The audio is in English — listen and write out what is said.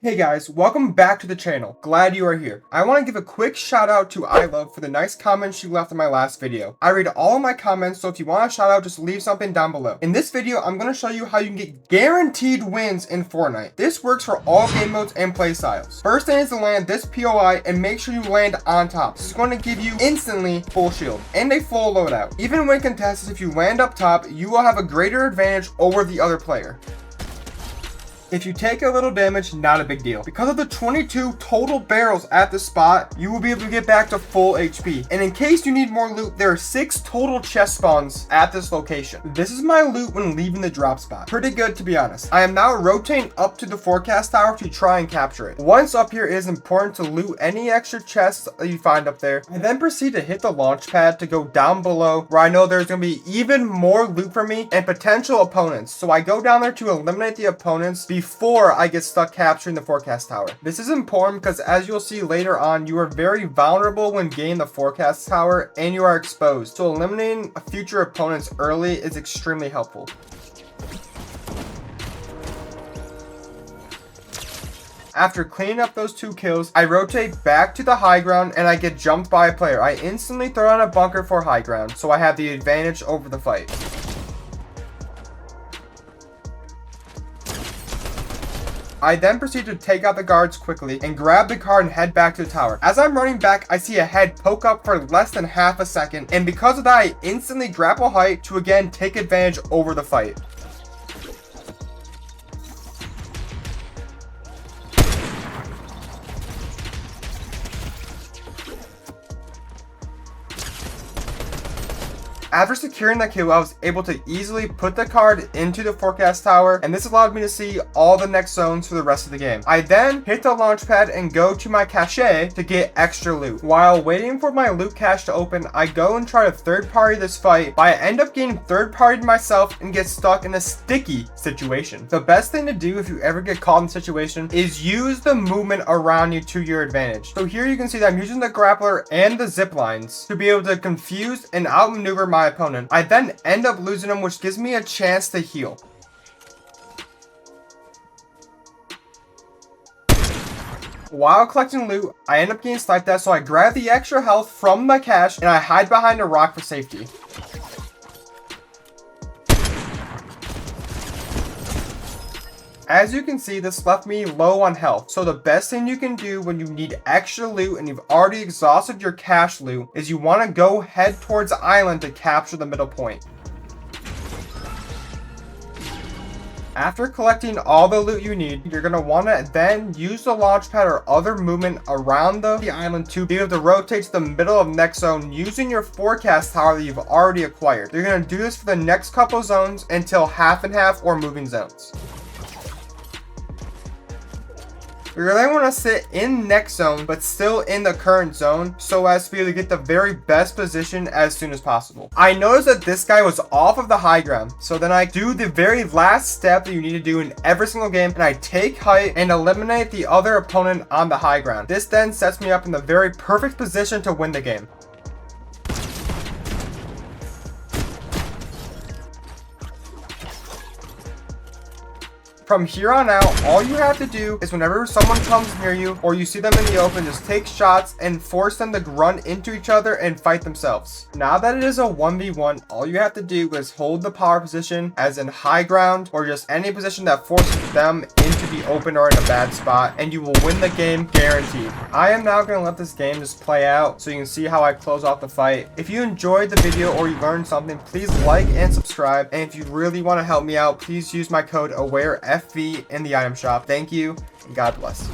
Hey guys, welcome back to the channel. Glad you are here. I want to give a quick shout out to iLove for the nice comments she left in my last video. I read all of my comments, so if you want a shout out, just leave something down below. In this video, I'm going to show you how you can get guaranteed wins in Fortnite. This works for all game modes and play styles. First thing is to land this POI and make sure you land on top. This is going to give you instantly full shield and a full loadout. Even when contested, if you land up top, you will have a greater advantage over the other player. If you take a little damage, not a big deal. Because of the 22 total barrels at the spot, you will be able to get back to full HP. And in case you need more loot, there are 6 total chest spawns at this location. This is my loot when leaving the drop spot. Pretty good, to be honest. I am now rotating up to the forecast tower to try and capture it. Once up here, it is important to loot any extra chests that you find up there. I then proceed to hit the launch pad to go down below, where I know there's going to be even more loot for me and potential opponents. So I go down there to eliminate the opponents before I get stuck capturing the forecast tower. This is important because, as you'll see later on, you are very vulnerable when gaining the forecast tower and you are exposed. So eliminating future opponents early is extremely helpful. After cleaning up those 2 kills, I rotate back to the high ground and I get jumped by a player. I instantly throw on a bunker for high ground, so I have the advantage over the fight. I then proceed to take out the guards quickly and grab the car and head back to the tower. As I'm running back, I see a head poke up for less than half a second, and because of that, I instantly grapple height to again take advantage over the fight. After securing the kill, I was able to easily put the card into the forecast tower, and this allowed me to see all the next zones for the rest of the game. I then hit the launch pad and go to my cache to get extra loot. While waiting for my loot cache to open, I go and try to third party this fight, but I end up getting third partied myself and get stuck in a sticky situation. The best thing to do if you ever get caught in a situation is use the movement around you to your advantage. So here you can see that I'm using the grappler and the zip lines to be able to confuse and outmaneuver my opponent. I then end up losing him, which gives me a chance to heal. While collecting loot, I end up getting sniped at, so I grab the extra health from the cache and I hide behind a rock for safety. As you can see, this left me low on health, so the best thing you can do when you need extra loot and you've already exhausted your cache loot is you want to go head towards the island to capture the middle point. After collecting all the loot you need, you're going to want to then use the launch pad or other movement around the island to be able to rotate to the middle of next zone using your forecast tower that you've already acquired. You're going to do this for the next couple zones until half and half or moving zones. You're going to want to sit in next zone, but still in the current zone, so as to be able to get the very best position as soon as possible. I noticed that this guy was off of the high ground, so then I do the very last step that you need to do in every single game, and I take height and eliminate the other opponent on the high ground. This then sets me up in the very perfect position to win the game. From here on out, all you have to do is whenever someone comes near you or you see them in the open, just take shots and force them to run into each other and fight themselves. Now that it is a 1v1, all you have to do is hold the power position, as in high ground or just any position that forces them into the open or in a bad spot, and you will win the game guaranteed. I am now going to let this game just play out so you can see how I close off the fight. If you enjoyed the video or you learned something, please like and subscribe, and if you really want to help me out, please use my code Awarefv in the item shop. Thank you, and God bless.